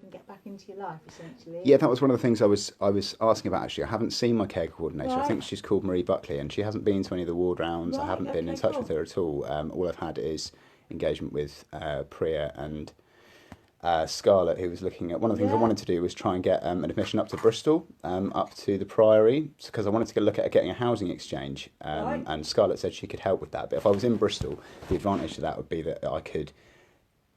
and get back into your life, essentially. Yeah, that was one of the things I was asking about, actually. I haven't seen my care coordinator. Right. I think she's called Marie Buckley, and she hasn't been to any of the ward rounds. I Right, haven't been in okay, touch cool. with her at all. All I've had is engagement with Priya and Scarlett, who was looking at... One of the things I Yeah. wanted to do was try and get an admission up to Bristol, up to the Priory, because I wanted to look at getting a housing exchange. Right. And Scarlett said she could help with that. But if I was in Bristol, the advantage to that would be that I could...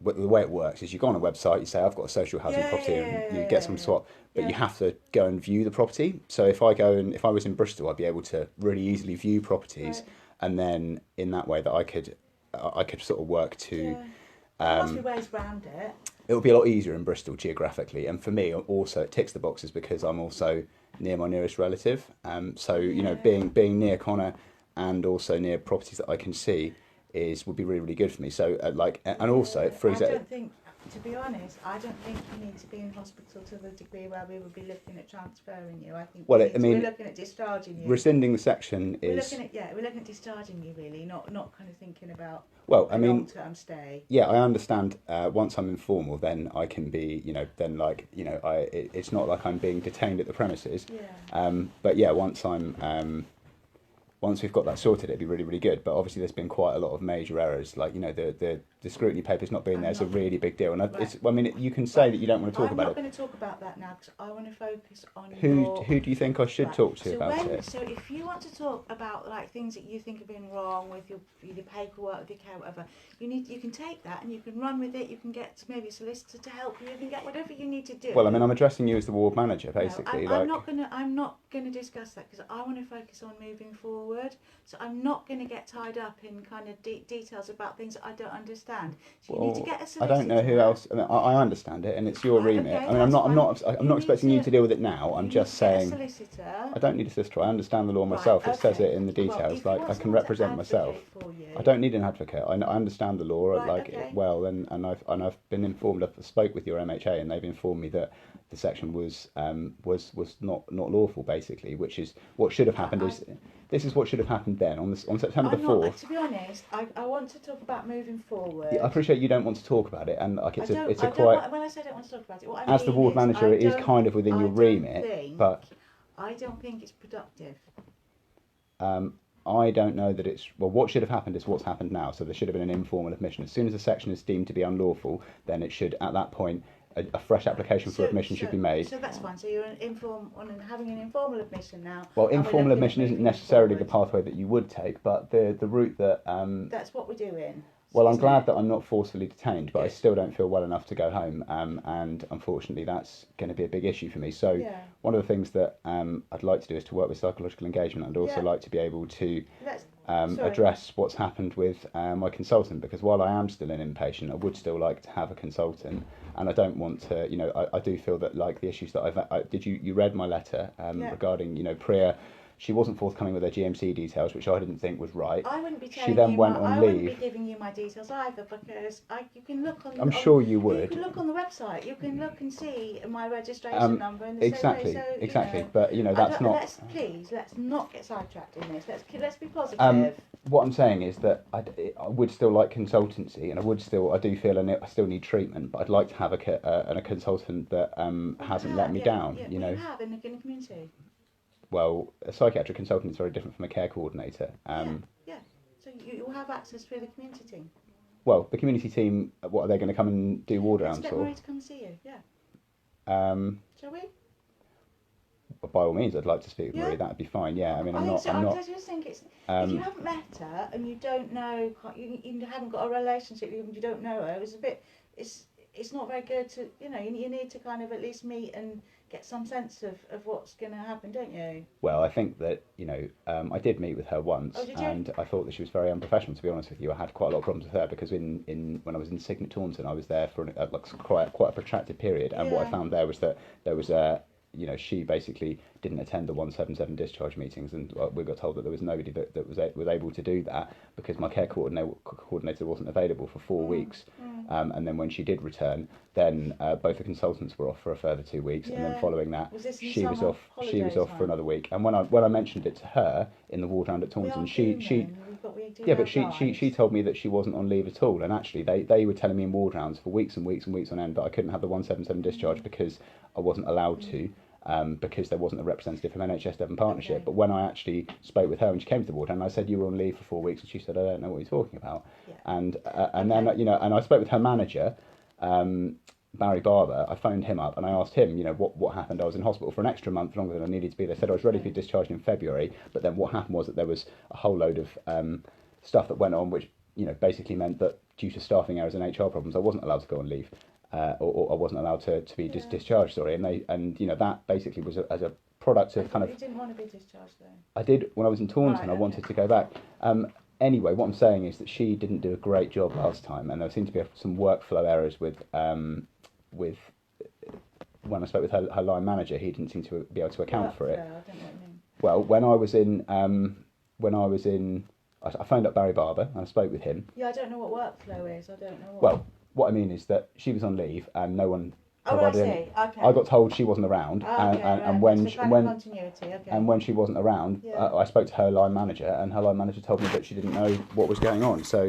The way it works is you go on a website, you say, I've got a social housing property, and you get some swap, but you have to go and view the property. So if I was in Bristol, I'd be able to really easily view properties, Right. and then in that way that I could sort of work to... There must be ways around it. It would be a lot easier in Bristol geographically, and for me also it ticks the boxes because I'm also near my nearest relative. So you know, being near Connor and also near properties that I can see would be really, really good for me. So and also it frees I up. don't think, to be honest, I don't think you need to be in hospital to the degree where we would be looking at transferring you. I think Well, we're looking at discharging you. Rescinding the section is... We're looking at discharging you, really, not kind of thinking about long-term stay. Yeah, I understand. Once I'm informal, then I can be, it's not like I'm being detained at the premises. Yeah. But yeah, once we've got that sorted, it'd be really, really good. But obviously, there's been quite a lot of major errors. Like, the scrutiny papers not being there is a really big deal. And you can say that you don't want to talk about it. I'm not going to talk about that now because I want to focus on who do you think I should talk to about it? So if you want to talk about like things that you think have been wrong with your paperwork, with your care, whatever, you can take that and you can run with it. You can get maybe a solicitor to help you. You can get whatever you need to do. Well, I mean, I'm addressing you as the ward manager, basically. No, I'm not gonna discuss that because I want to focus on moving forward. So I'm not going to get tied up in kind of details about things that I don't understand. So you need to get a solicitor. I don't know who else. I mean, I understand it, and it's your remit. Okay, I mean, I'm not expecting you to deal with it now. I'm just saying. A solicitor. I don't need a solicitor. I understand the law myself. It says it in the details. I can represent myself. I don't need an advocate. I understand the law well, and I've been informed. I've spoke with your MHA, and they've informed me that the section was not lawful, basically, which is what should have happened. This is what should have happened then on September the 4th. To be honest, I want to talk about moving forward. Yeah, I appreciate you don't want to talk about it, and like when I say I don't want to talk about it, what I mean as the ward manager, it is kind of within your remit, but I don't think it's productive. I don't know that it's... Well, what should have happened is what's happened now. So there should have been an informal admission. As soon as the section is deemed to be unlawful, then it should, at that point, a fresh application for admission should be made. So that's fine. So you're having an informal admission now. Well, informal admission isn't necessarily the pathway that you would take, but the route that... That's what we're doing. Well, I'm glad that I'm not forcibly detained, but I still don't feel well enough to go home, and unfortunately that's going to be a big issue for me. So one of the things that I'd like to do is to work with psychological engagement. I'd also like to be able to address what's happened with my consultant, because while I am still an inpatient, I would still like to have a consultant, and I don't want to, I do feel that like the issues that you read my letter regarding, Priya. She wasn't forthcoming with her GMC details, which I didn't think was right. I wouldn't be She then went on leave. I wouldn't be giving you my details either, because you can look on... I'm sure you would. You can look on the website. You can look and see my registration number. And exactly. But that's not... Let's not get sidetracked in this. Let's be positive. What I'm saying is that I would still like consultancy, and I do feel I still need treatment, but I'd like to have a consultant that hasn't let me down. You have in the community. Well, a psychiatric consultant is very different from a care coordinator. So you'll have access through the community team. Well, the community team, what are they going to come and do ward rounds for? Let's get Marie to come see you, Shall we? By all means, I'd like to speak with Marie. That'd be fine. Yeah, I mean, I'm not. I just think it's if you haven't met her and you don't know, you haven't got a relationship, you don't know her. It's not very good to, you need to kind of at least meet and get some sense of what's going to happen, don't you? Well, I think that, I did meet with her once, and I thought that she was very unprofessional, to be honest with you. I had quite a lot of problems with her because when I was in Signet Taunton, I was there for quite a protracted period, and what I found there was that there was she basically didn't attend the 177 discharge meetings, and we got told that there was nobody that was able to do that because my care coordinator wasn't available for 4 weeks. And then when she did return, then both the consultants were off for a further 2 weeks, and then following that, she was off for another week. And when I mentioned it to her in the ward round at Taunton, do Yeah, have but she rights. told me that she wasn't on leave at all, and actually they were telling me in ward rounds for weeks and weeks and weeks on end that I couldn't have the 177 discharge because I wasn't allowed to, because there wasn't a representative from NHS Devon Partnership. Okay. But when I actually spoke with her and she came to the ward round, I said you were on leave for 4 weeks, and she said I don't know what you're talking about. Yeah. And Okay. then and I spoke with her manager. Barry Barber, I phoned him up and I asked him, what happened. I was in hospital for an extra month longer than I needed to be. They said I was ready to be discharged in February, but then what happened was that there was a whole load of stuff that went on, which basically meant that due to staffing errors and HR problems, I wasn't allowed to go on leave, or I wasn't allowed to be discharged. Sorry, and that basically was as a product of kind of. You didn't want to be discharged though. I did when I was in Taunton. Right, I wanted to go back. Anyway, what I'm saying is that she didn't do a great job last time, and there seemed to be some workflow errors with when I spoke with her line manager, he didn't seem to be able to account for it. I don't know what you mean. Well, I phoned up Barry Barber and I spoke with him. Yeah, I don't know what workflow is. I don't know what. Well, what I mean is that she was on leave and no one. Oh, I see. Okay. I got told she wasn't around, and when continuity. Okay. and when she wasn't around, I spoke to her line manager, and her line manager told me that she didn't know what was going on. So